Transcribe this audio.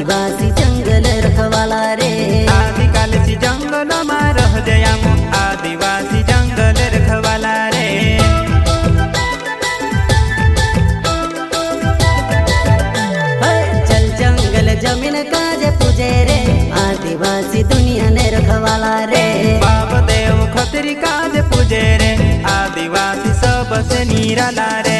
आदिवासी जंगल रखवाला रे। आदिकाल से जंगल में रह जया आदिवासी जंगल रखवाला रे। चल जंगल जमीन काज पूजे रे आदिवासी दुनिया ने रखवाला रे। बाप देव खतरी काज पूजे रे आदिवासी सबसे निराला रे।